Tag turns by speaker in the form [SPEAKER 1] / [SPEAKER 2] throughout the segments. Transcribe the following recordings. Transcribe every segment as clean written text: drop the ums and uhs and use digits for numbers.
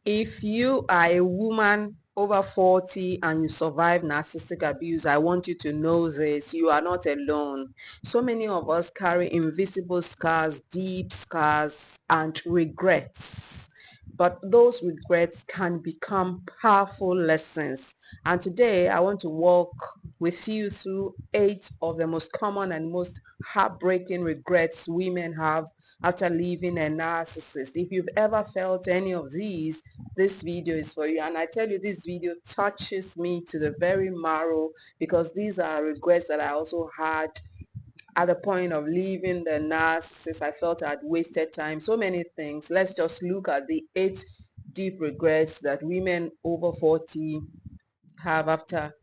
[SPEAKER 1] If you are a woman over 40 and you survive narcissistic abuse, I want you to know this. You are not alone. So many of us carry invisible scars, deep scars, and regrets. But those regrets can become powerful lessons. And today I want to walk with you through 8 of the most common and most heartbreaking regrets women have after leaving a narcissist. If you've ever felt any of these, this video is for you. And I tell you, this video touches me to the very marrow, because these are regrets that I also had at the point of leaving the narcissist. I felt I'd wasted time, so many things. Let's just look at the 8 deep regrets that women over 40 have after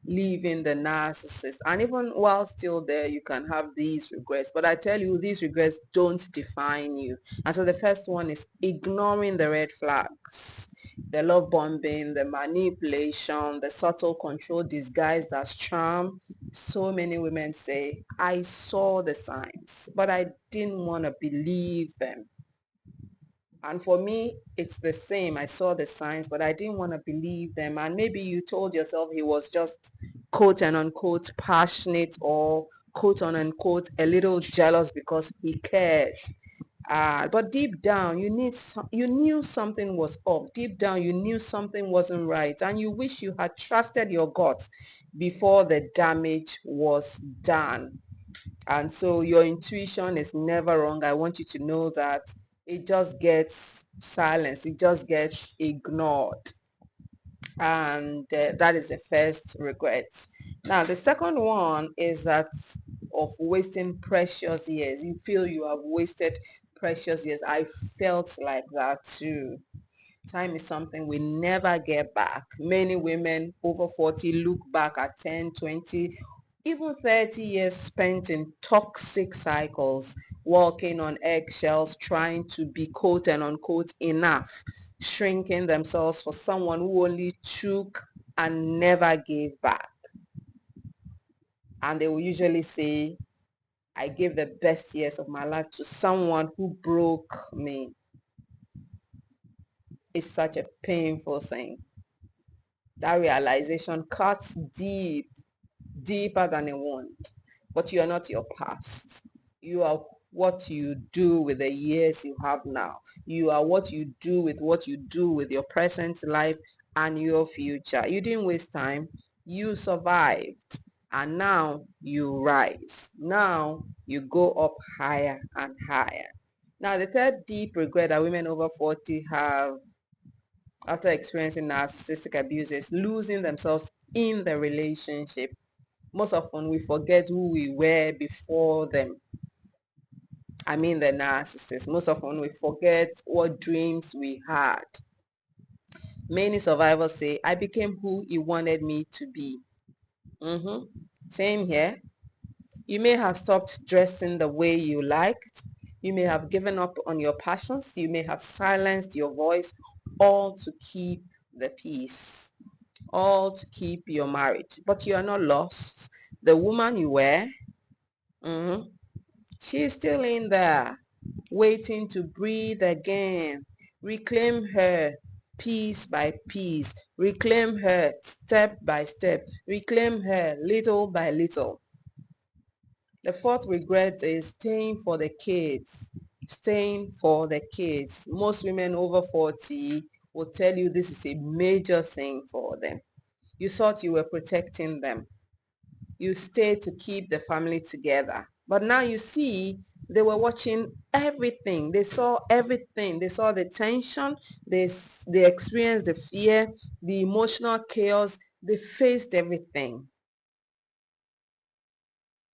[SPEAKER 1] leaving the narcissist. And even while still there, you can have these regrets. But I tell you, these regrets don't define you. And so the first one is ignoring the red flags. The love bombing, the manipulation, the subtle control disguised as charm. So many women say, I saw the signs, but I didn't want to believe them. And for me, it's the same. I saw the signs, but I didn't want to believe them. And maybe you told yourself he was just quote and unquote passionate, or quote and unquote a little jealous because he cared. But deep down, you knew something was up. Deep down, you knew something wasn't right. And you wish you had trusted your gut before the damage was done. And so your intuition is never wrong. I want you to know that it just gets silenced. It just gets ignored. And that is the first regret. Now, the second one is that of wasting precious years. You feel you have wasted precious years. I felt like that too. Time is something we never get back. Many women over 40 look back at 10, 20, even 30 years spent in toxic cycles, walking on eggshells, trying to be quote and unquote enough, shrinking themselves for someone who only took and never gave back. And they will usually say, I gave the best years of my life to someone who broke me. It's such a painful thing. That realization cuts deep, deeper than a wound. But you are not your past. You are what you do with the years you have now. You are what you do with your present life and your future. You didn't waste time. You survived. And now you rise. Now you go up higher and higher. Now, the third deep regret that women over 40 have after experiencing narcissistic abuse is losing themselves in the relationship. Most often we forget who we were before them. I mean the narcissist. Most often we forget what dreams we had. Many survivors say, I became who he wanted me to be. Same here. You may have stopped dressing the way you liked. You may have given up on your passions. You may have silenced your voice, all to keep the peace, all to keep your marriage. But you are not lost. The woman you were, she is still in there, waiting to breathe again. Reclaim her piece by piece. Reclaim her step by step. Reclaim her little by little. The fourth regret is staying for the kids. Staying for the kids. Most women over 40 will tell you this is a major thing for them. You thought you were protecting them. You stayed to keep the family together. But now you see they were watching everything. They saw everything. They saw the tension. They experienced the fear, the emotional chaos. They faced everything.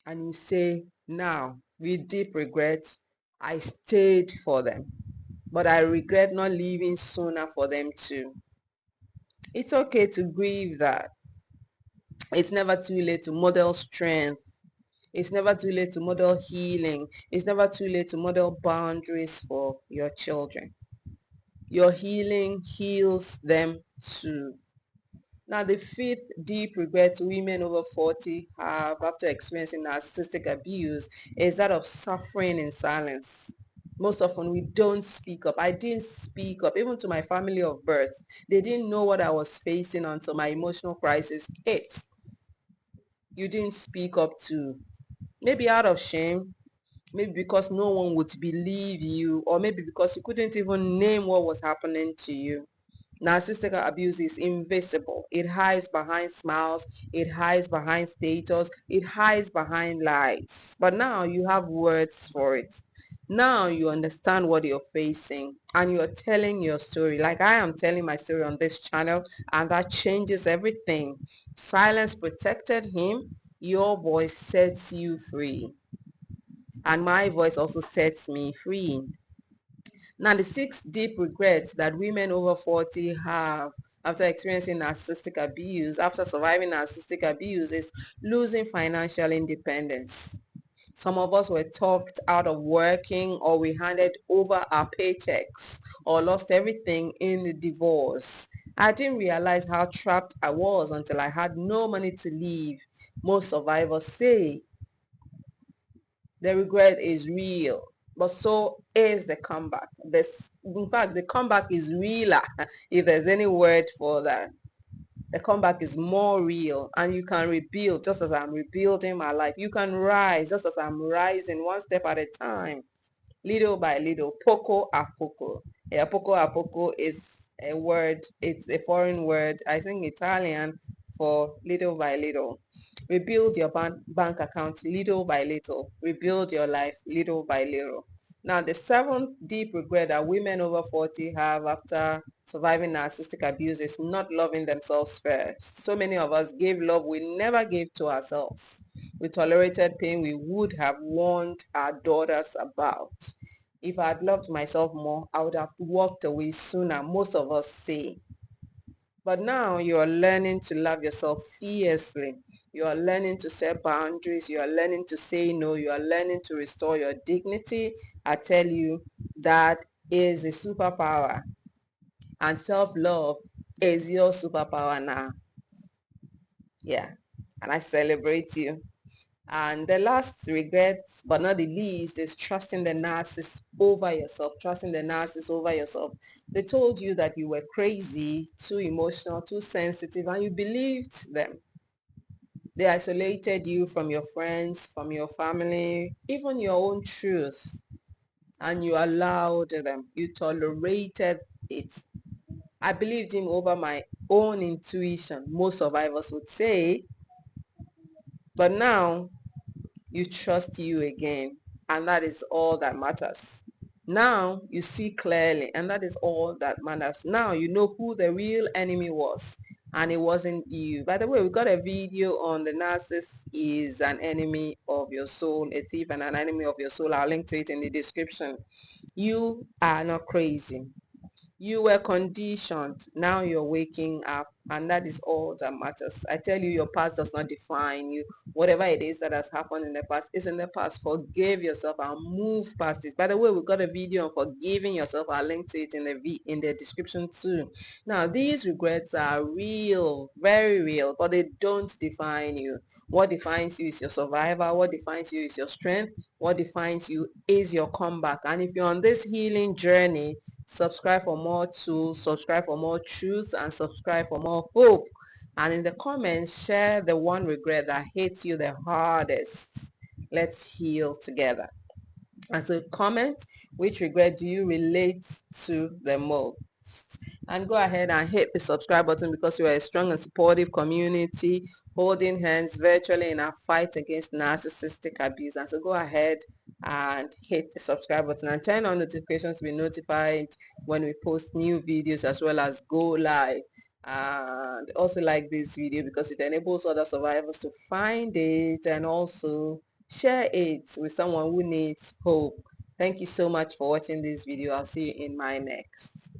[SPEAKER 1] And you say, now, with deep regret, I stayed for them. But I regret not leaving sooner for them too. It's okay to grieve that. It's never too late to model strength. It's never too late to model healing. It's never too late to model boundaries for your children. Your healing heals them too. Now, the fifth deep regret women over 40 have after experiencing narcissistic abuse is that of suffering in silence. Most often we don't speak up. I didn't speak up, even to my family of birth. They didn't know what I was facing until my emotional crisis hit. You didn't speak up to, maybe out of shame, maybe because no one would believe you, or maybe because you couldn't even name what was happening to you. Narcissistic abuse is invisible. It hides behind smiles. It hides behind status. It hides behind lies. But now you have words for it. Now you understand what you're facing and you're telling your story. Like I am telling my story on this channel, and that changes everything. Silence protected him. Your voice sets you free. And my voice also sets me free. Now, the 6 deep regrets that women over 40 have after experiencing narcissistic abuse, after surviving narcissistic abuse, is losing financial independence. Some of us were talked out of working, or we handed over our paychecks, or lost everything in the divorce. I didn't realize how trapped I was until I had no money to leave. Most survivors say the regret is real, but so is the comeback. In fact, the comeback is realer, if there's any word for that. The comeback is more real, and you can rebuild just as I'm rebuilding my life. You can rise just as I'm rising, one step at a time, little by little, poco a poco. Yeah, poco a poco is a word, it's a foreign word, I think Italian, for little by little. Rebuild your bank account little by little. Rebuild your life little by little. Now, the 7th deep regret that women over 40 have after surviving narcissistic abuse is not loving themselves first. So many of us gave love we never gave to ourselves. We tolerated pain we would have warned our daughters about. If I had loved myself more, I would have walked away sooner, most of us say. But now you are learning to love yourself fiercely. You are learning to set boundaries. You are learning to say no. You are learning to restore your dignity. I tell you, that is a superpower. And self-love is your superpower now. Yeah. And I celebrate you. And the last regret, but not the least, is trusting the narcissist over yourself. Trusting the narcissist over yourself. They told you that you were crazy, too emotional, too sensitive, and you believed them. They isolated you from your friends, from your family, even your own truth. And you allowed them. You tolerated it. I believed him over my own intuition, most survivors would say. But now you trust you again, and that is all that matters. Now you see clearly, and that is all that matters. Now you know who the real enemy was, and it wasn't you. By the way, we got a video on the narcissist is an enemy of your soul, a thief and an enemy of your soul. I'll link to it in the description. You are not crazy. You were conditioned. Now you're waking up, and that is all that matters. I tell you, your past does not define you. Whatever it is that has happened in the past is in the past. Forgive yourself and move past it. By the way, we've got a video on forgiving yourself. I'll link to it in the description too. Now, these regrets are real, very real, but they don't define you. What defines you is your survival. What defines you is your strength. What defines you is your comeback. And if you're on this healing journey, subscribe for more tools, subscribe for more truth, and subscribe for more hope. And in the comments, share the one regret that hits you the hardest. Let's heal together. And so comment, which regret do you relate to the most? And go ahead and hit the subscribe button, because we are a strong and supportive community holding hands virtually in our fight against narcissistic abuse. And so go ahead and hit the subscribe button and turn on notifications to be notified when we post new videos, as well as go live. And also like this video, because it enables other survivors to find it, and also share it with someone who needs hope. Thank you so much for watching this video. I'll see you in my next.